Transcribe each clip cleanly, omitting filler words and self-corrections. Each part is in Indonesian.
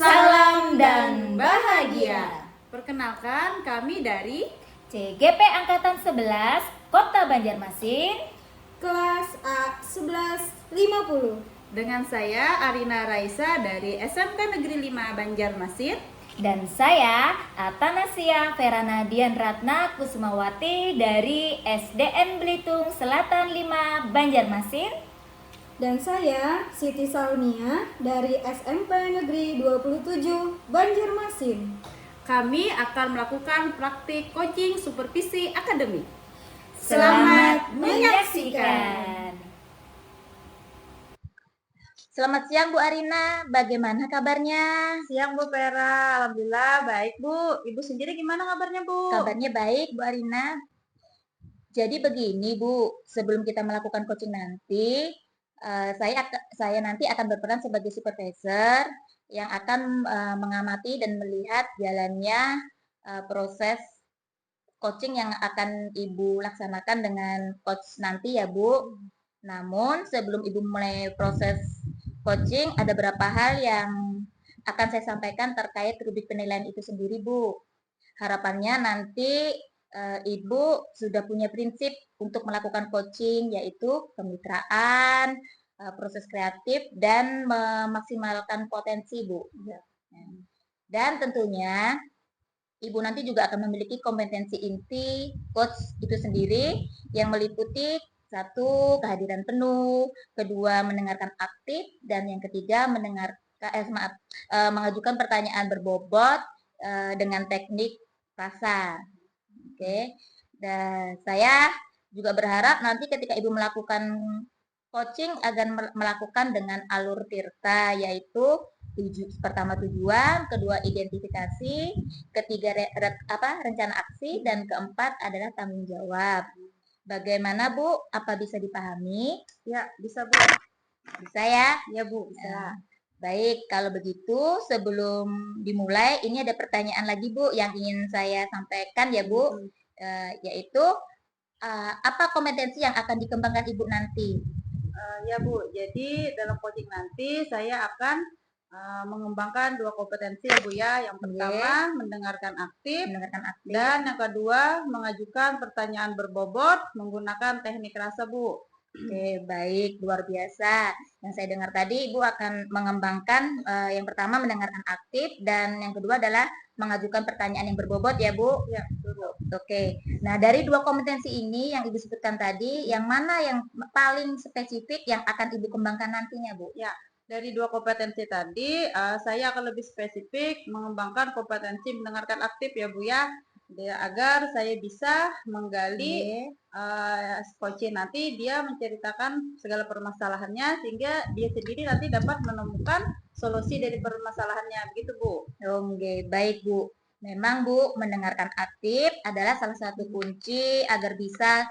Salam dan bahagia. Perkenalkan, kami dari CGP Angkatan 11 Kota Banjarmasin, kelas A 1150. dengan saya Arina Raisa dari SMK Negeri 5 Banjarmasin. dan saya Atanasia Verana Dian Ratna Kusumawati dari SDN Belitung Selatan 5 Banjarmasin. Dan saya Siti Saunia dari SMP Negeri 27 Banjarmasin. Kami akan melakukan praktik coaching supervisi akademik. Selamat menyaksikan. Selamat siang Bu Arina, bagaimana kabarnya? Siang Bu Vera, alhamdulillah baik Bu. Ibu sendiri gimana kabarnya Bu? Kabarnya baik Bu Arina. Jadi begini Bu, sebelum kita melakukan coaching nanti, saya nanti akan berperan sebagai supervisor yang akan mengamati dan melihat jalannya proses coaching yang akan Ibu laksanakan dengan coach nanti ya Bu. Namun sebelum Ibu mulai proses coaching, ada beberapa hal yang akan saya sampaikan terkait rubrik penilaian itu sendiri Bu. Harapannya nanti Ibu sudah punya prinsip untuk melakukan coaching, yaitu kemitraan, proses kreatif, dan memaksimalkan potensi Bu. Dan tentunya Ibu nanti juga akan memiliki kompetensi inti coach itu sendiri yang meliputi satu, kehadiran penuh, kedua, mendengarkan aktif, dan yang ketiga, mengajukan pertanyaan berbobot dengan teknik rasa. Oke. Dan saya juga berharap nanti ketika Ibu melakukan coaching akan melakukan dengan alur tirta, yaitu pertama tujuan, kedua identifikasi, ketiga rencana aksi, dan keempat adalah tanggung jawab. Bagaimana Bu? Apa bisa dipahami? Ya, bisa Bu. Bisa ya? Ya Bu, bisa. Baik, kalau begitu sebelum dimulai ini ada pertanyaan lagi Bu yang ingin saya sampaikan ya Bu, yaitu apa kompetensi yang akan dikembangkan Ibu nanti? Ya Bu, jadi dalam coaching nanti saya akan mengembangkan dua kompetensi ya Bu ya. Yang pertama mendengarkan aktif, dan yang kedua mengajukan pertanyaan berbobot menggunakan teknik rasa Bu. Oke, baik, luar biasa. Yang saya dengar tadi Ibu akan mengembangkan yang pertama mendengarkan aktif, dan yang kedua adalah mengajukan pertanyaan yang berbobot ya Bu. Ya, betul Bu. Oke, nah dari dua kompetensi ini yang Ibu sebutkan tadi, yang mana yang paling spesifik yang akan Ibu kembangkan nantinya Bu? Ya, dari dua kompetensi tadi, saya akan lebih spesifik mengembangkan kompetensi mendengarkan aktif ya Bu ya, agar saya bisa menggali coaching nanti dia menceritakan segala permasalahannya sehingga dia sendiri nanti dapat menemukan solusi dari permasalahannya, begitu Bu. Oke, baik Bu. Memang Bu, mendengarkan aktif adalah salah satu kunci agar bisa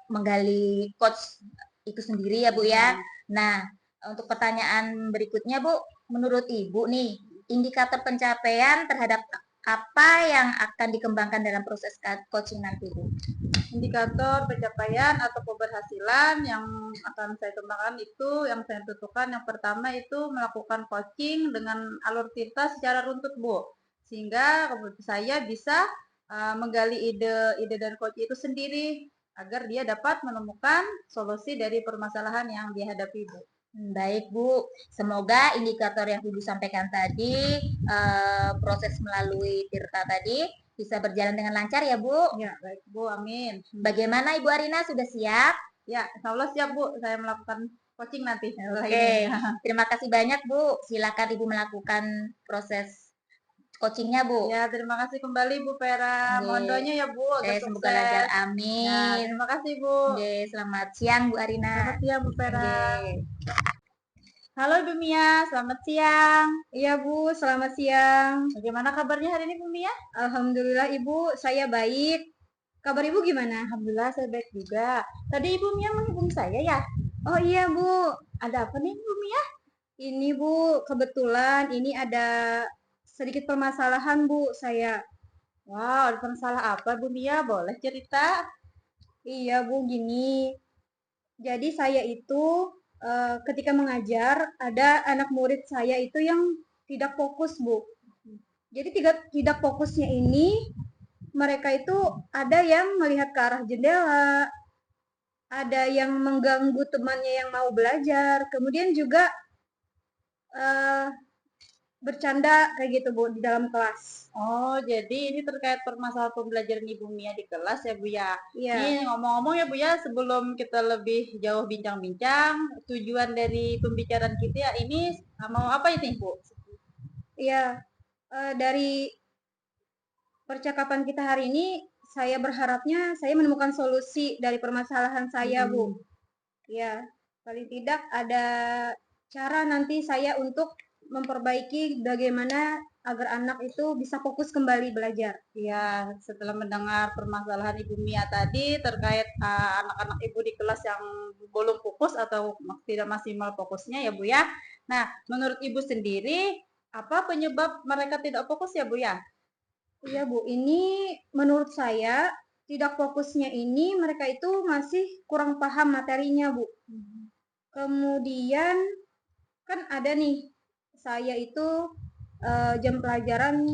menggali coach itu sendiri ya Bu ya. Nah, untuk pertanyaan berikutnya Bu, menurut Ibu nih, indikator pencapaian terhadap apa yang akan dikembangkan dalam proses coaching nanti Bu? Indikator pencapaian atau keberhasilan yang akan saya kembangkan itu yang saya tentukan yang pertama itu melakukan coaching dengan alur tirta secara runtut Bu, sehingga saya bisa menggali ide dan coach itu sendiri agar dia dapat menemukan solusi dari permasalahan yang dihadapi Bu. Baik Bu, semoga indikator yang Ibu sampaikan tadi, proses melalui tirta tadi bisa berjalan dengan lancar ya Bu. Ya, baik Bu, amin. Bagaimana Ibu Arina, sudah siap? Ya, insya Allah siap Bu, saya melakukan coaching nanti. Oke, terima kasih banyak Bu. Silakan Ibu melakukan proses coachingnya Bu. Ya, terima kasih kembali Bu Vera. Mohon doanya ya Bu agar Semoga sukses. lancar, Ya, amin. terima kasih Bu. Selamat siang Bu Arina. Selamat siang Bu Vera. Halo Ibu Mia, selamat siang. Iya Bu, selamat siang. Bagaimana kabarnya hari ini Bu Mia? Alhamdulillah Ibu, saya baik. Kabar Ibu gimana? Alhamdulillah saya baik juga. Tadi Ibu Mia menghubungi saya ya? Oh iya Bu, Ada apa nih Bu Mia? ini Bu, kebetulan ini ada sedikit permasalahan Bu saya. Wow, ada masalah apa Bu Mia? Boleh cerita? Iya Bu, gini. Jadi saya itu ketika mengajar ada anak murid saya itu yang tidak fokus, Bu. Jadi tidak fokusnya ini mereka itu ada yang melihat ke arah jendela, ada yang mengganggu temannya yang mau belajar, kemudian juga uh, bercanda kayak gitu Bu di dalam kelas. Oh, jadi ini terkait permasalahan pembelajaran Ibu Mia di kelas ya Bu ya. Iya. Ini ngomong-ngomong ya Bu ya, sebelum kita lebih jauh bincang-bincang, tujuan dari pembicaraan kita ya ini mau apa ini Bu? Iya, dari percakapan kita hari ini, saya berharapnya saya menemukan solusi dari permasalahan saya, Bu. Ya, paling tidak ada cara nanti saya untuk memperbaiki bagaimana agar anak itu bisa fokus kembali belajar. Ya, setelah mendengar permasalahan Ibu Mia tadi terkait anak-anak Ibu di kelas yang belum fokus atau tidak maksimal fokusnya ya Bu ya. Nah, menurut Ibu sendiri, apa penyebab mereka tidak fokus ya Bu ya? Iya Bu, ini menurut saya tidak fokusnya ini mereka itu masih kurang paham materinya Bu. Kemudian kan ada nih, saya itu jam pelajaran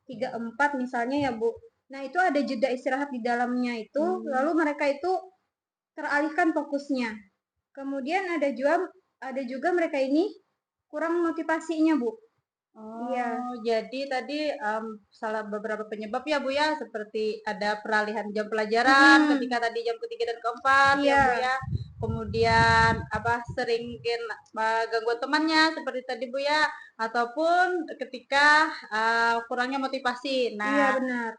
3-4 misalnya ya Bu. Nah itu ada jeda istirahat di dalamnya itu, lalu mereka itu teralihkan fokusnya. Kemudian ada juga mereka ini kurang motivasinya Bu. Iya. Oh, jadi tadi salah beberapa penyebab ya Bu ya, seperti ada peralihan jam pelajaran ketika tadi jam ketiga dan keempat ya Iya. Bu ya. Kemudian apa seringin gangguan temannya seperti tadi Bu ya, ataupun ketika kurangnya motivasi. Iya Nah, benar.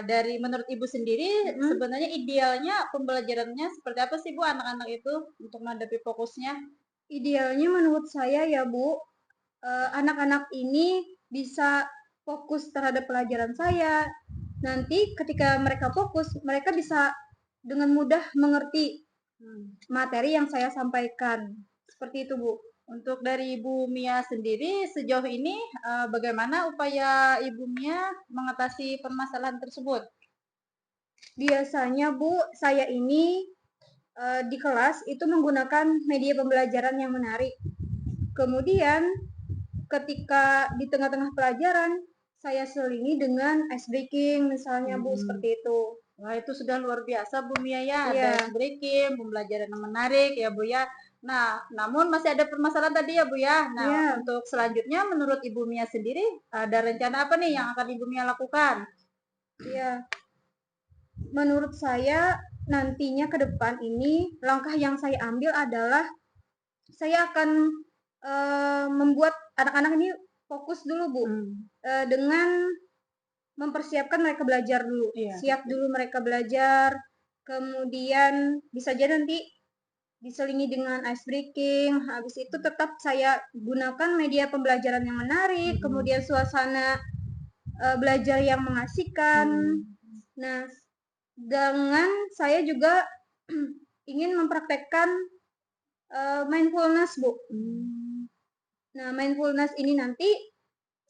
dari menurut Ibu sendiri sebenarnya idealnya pembelajarannya seperti apa sih Bu anak-anak itu untuk menghadapi fokusnya? Idealnya menurut saya ya Bu, anak-anak ini bisa fokus terhadap pelajaran saya. Nanti ketika mereka fokus, mereka bisa dengan mudah mengerti materi yang saya sampaikan. Seperti itu, Bu. Untuk dari Ibu Mia sendiri sejauh ini bagaimana upaya Ibu Mia mengatasi permasalahan tersebut? Biasanya Bu, saya ini di kelas itu menggunakan media pembelajaran yang menarik. Kemudian ketika di tengah-tengah pelajaran saya selingi dengan ice breaking misalnya Bu, seperti itu. Wah itu sudah luar biasa Bu Mia ya, Iya. ada ice breaking, pembelajaran yang menarik ya Bu ya. Nah, namun masih ada permasalahan tadi ya Bu ya. Nah, Iya. untuk selanjutnya menurut Ibu Mia sendiri ada rencana apa nih yang akan Ibu Mia lakukan? Iya. Menurut saya nantinya ke depan ini langkah yang saya ambil adalah saya akan membuat anak-anak ini fokus dulu Bu, dengan mempersiapkan mereka belajar dulu. Iya. Siap dulu mereka belajar, kemudian bisa jadi nanti diselingi dengan ice breaking, habis itu tetap saya gunakan media pembelajaran yang menarik, kemudian suasana belajar yang mengasihkan. Nah, dengan saya juga ingin mempraktekkan mindfulness Bu. Nah, mindfulness ini nanti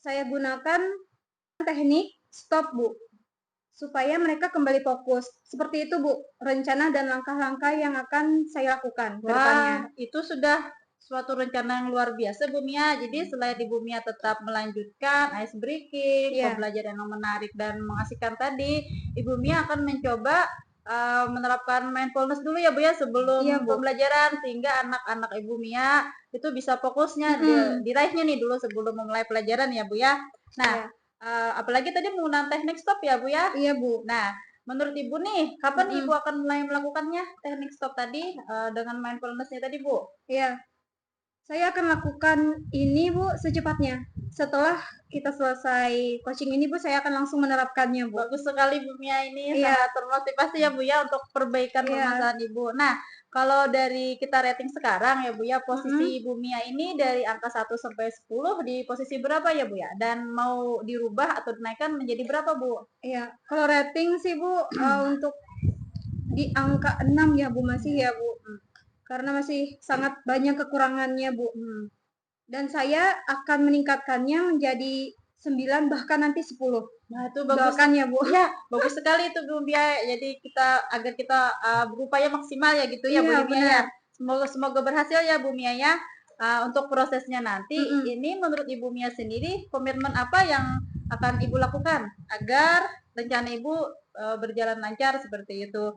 saya gunakan teknik stop Bu, supaya mereka kembali fokus. Seperti itu Bu, rencana dan langkah-langkah yang akan saya lakukan ke depannya. Wah, itu sudah suatu rencana yang luar biasa Bu Mia. Jadi selain Ibu Mia tetap melanjutkan ice breaking, Iya. pembelajaran yang menarik dan mengasihkan tadi, Ibu Mia akan mencoba menerapkan mindfulness dulu ya Bu ya sebelum Iya, Bu. pembelajaran sehingga anak-anak Ibu Mia itu bisa fokusnya diraihnya nih dulu sebelum memulai pelajaran ya Bu ya. Nah, apalagi tadi menggunakan teknik stop ya Bu ya. Iya Bu. Nah, menurut Ibu nih, kapan Ibu akan mulai melakukannya teknik stop tadi dengan mindfulness-nya tadi Bu? Iya. Saya akan lakukan ini Bu secepatnya. Setelah kita selesai coaching ini Bu, saya akan langsung menerapkannya Bu. Bagus sekali Bu Mia ini Iya. sangat termotivasi ya Bu ya untuk perbaikan permasalahan Ibu. Nah, kalau dari kita rating sekarang ya Bu ya, posisi Ibu Mia ini dari angka 1 sampai 10 di posisi berapa ya Bu ya? Dan mau dirubah atau dinaikkan menjadi berapa Bu? Iya, kalau rating sih Bu untuk di angka 6 ya Bu masih ya Bu. Karena masih sangat banyak kekurangannya Bu. Dan saya akan meningkatkannya menjadi 9 bahkan nanti 10. Nah, itu bagus. Doakan ya Bu. Ya, bagus sekali itu Bu Mia. Jadi agar kita berupaya maksimal ya gitu ya Bu Iya, Mia ya. benar. Semoga berhasil ya Bu Mia ya. untuk prosesnya nanti, ini menurut Ibu Mia sendiri, komitmen apa yang akan Ibu lakukan agar rencana Ibu berjalan lancar seperti itu?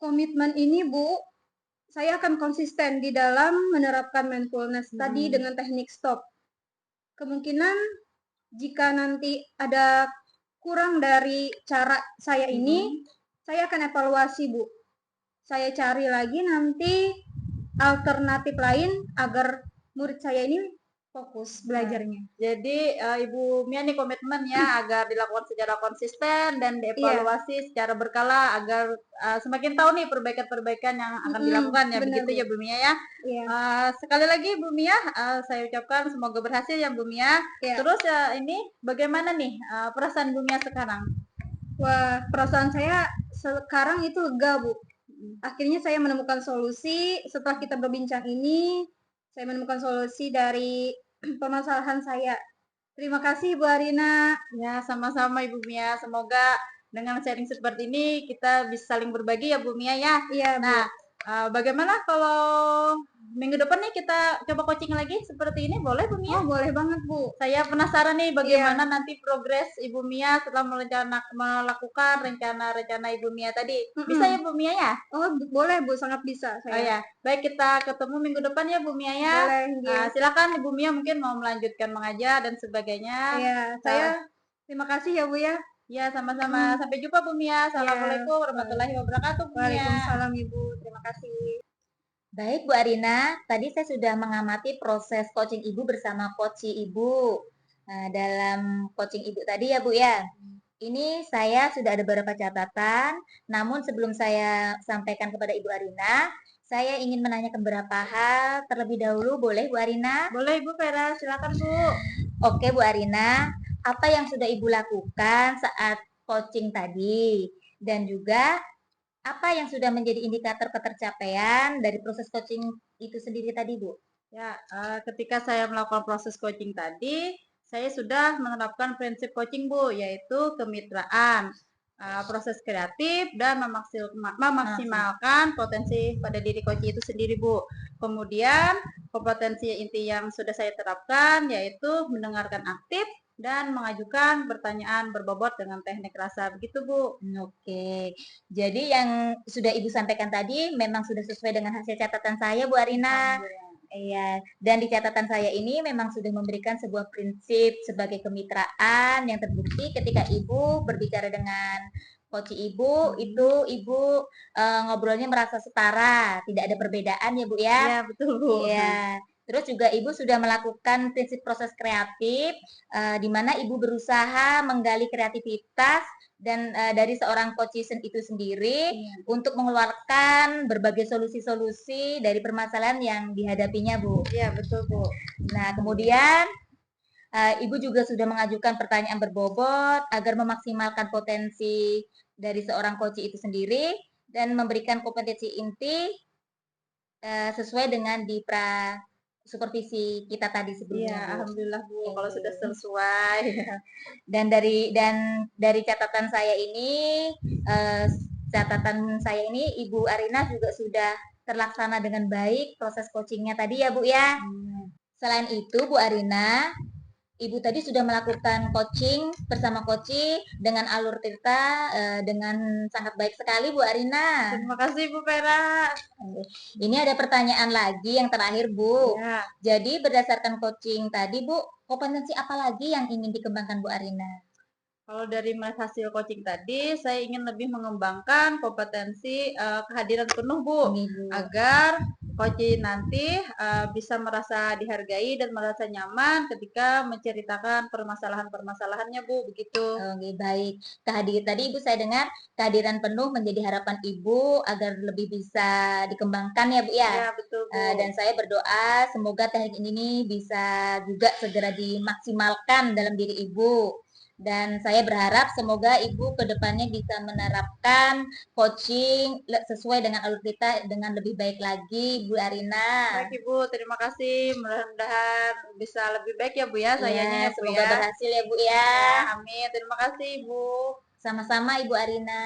Komitmen ini, Bu, saya akan konsisten di dalam menerapkan mindfulness tadi dengan teknik stop. Kemungkinan jika nanti ada kurang dari cara saya ini, saya akan evaluasi, Bu. Saya cari lagi nanti alternatif lain agar murid saya ini fokus belajarnya. Jadi Ibu Mia nih komitmen ya agar dilakukan secara konsisten dan dievaluasi secara berkala agar semakin tahu nih perbaikan-perbaikan yang akan dilakukan ya, begitu ya Bu Mia ya. Iya. Sekali lagi Bu Mia, saya ucapkan semoga berhasil ya Bu Mia. Terus ini bagaimana nih perasaan Bu Mia sekarang? Wah, perasaan saya sekarang itu lega, Bu. Akhirnya saya menemukan solusi. Setelah kita berbincang ini, saya menemukan solusi dari permasalahan saya. Terima kasih Bu Arina. Ya, sama-sama Ibu Mia. Semoga dengan sharing seperti ini kita bisa saling berbagi ya Bu Mia ya. Iya, Bu. Nah, bagaimana kalau minggu depan nih kita coba coaching lagi seperti ini, boleh Bu Mia? Oh, boleh banget, Bu. Saya penasaran nih bagaimana nanti progres Ibu Mia setelah melakukan rencana-rencana Ibu Mia tadi. Bisa ya Bu Mia ya? Oh, boleh Bu, sangat bisa Oh ya, baik kita ketemu minggu depan ya Bu Mia ya. Boleh. Silakan Ibu Mia mungkin mau melanjutkan mengajar dan sebagainya. Iya, saya terima kasih ya Bu ya. Ya, sama-sama. Sampai jumpa Bu Mia. Assalamualaikum warahmatullahi wabarakatuh Bu Mia. Waalaikumsalam Ibu. Terima kasih. Baik Bu Arina, tadi saya sudah mengamati proses coaching Ibu bersama coach Ibu. Nah, dalam coaching Ibu tadi ya Bu ya. Ini saya sudah ada beberapa catatan, namun sebelum saya sampaikan kepada Ibu Arina, saya ingin menanyakan beberapa hal terlebih dahulu, boleh Bu Arina? Boleh Ibu Vera, silakan Bu. Oke Bu Arina, apa yang sudah Ibu lakukan saat coaching tadi? Dan juga apa yang sudah menjadi indikator ketercapaian dari proses coaching itu sendiri tadi, Bu? Ya, ketika saya melakukan proses coaching tadi, saya sudah menerapkan prinsip coaching, Bu, yaitu kemitraan, proses kreatif, dan memaksimalkan potensi pada diri coach itu sendiri, Bu. Kemudian, kompetensi inti yang sudah saya terapkan, yaitu mendengarkan aktif, dan mengajukan pertanyaan berbobot dengan teknik rasa. Begitu, Bu. Oke, jadi yang sudah Ibu sampaikan tadi memang sudah sesuai dengan hasil catatan saya, Bu Arina. Iya, dan di catatan saya ini memang sudah memberikan sebuah prinsip sebagai kemitraan yang terbukti ketika Ibu berbicara dengan coach Ibu, itu Ibu ngobrolnya merasa setara, tidak ada perbedaan ya Bu ya? Iya, betul Bu. Iya. Terus juga Ibu sudah melakukan prinsip proses kreatif, di mana Ibu berusaha menggali kreativitas dan dari seorang coach itu sendiri untuk mengeluarkan berbagai solusi-solusi dari permasalahan yang dihadapinya, Bu. Iya, betul Bu. Nah, kemudian Ibu juga sudah mengajukan pertanyaan berbobot agar memaksimalkan potensi dari seorang coach itu sendiri dan memberikan kompetensi inti sesuai dengan di supervisi kita tadi sebelumnya. Iya, alhamdulillah Bu, kalau sudah sesuai. Dan dari catatan saya ini, Ibu Arina juga sudah terlaksana dengan baik proses coachingnya tadi ya Bu ya. Selain itu Bu Arina, Ibu tadi sudah melakukan coaching bersama Koci dengan alur Tirta dengan sangat baik sekali Bu Arina. Terima kasih Bu Vera. Ini ada pertanyaan lagi yang terakhir Bu. Ya. Jadi berdasarkan coaching tadi Bu, kompetensi apa lagi yang ingin dikembangkan Bu Arina? Kalau dari hasil coaching tadi, saya ingin lebih mengembangkan kompetensi kehadiran penuh Bu, agar coach nanti bisa merasa dihargai dan merasa nyaman ketika menceritakan permasalahan-permasalahannya Bu, begitu. Oke, baik. Tadi Ibu saya dengar kehadiran penuh menjadi harapan Ibu agar lebih bisa dikembangkan ya Bu ya. Iya, betul Bu. Dan saya berdoa semoga teknik ini bisa juga segera dimaksimalkan dalam diri Ibu. Dan saya berharap semoga Ibu kedepannya bisa menerapkan coaching sesuai dengan alur kita dengan lebih baik lagi, Bu Arina. Baik Ibu, terima kasih. Mudah-mudahan bisa lebih baik ya Bu ya, sayangnya ya Bu semoga ya. berhasil ya Bu ya. Amin, terima kasih Ibu. Sama-sama Ibu Arina.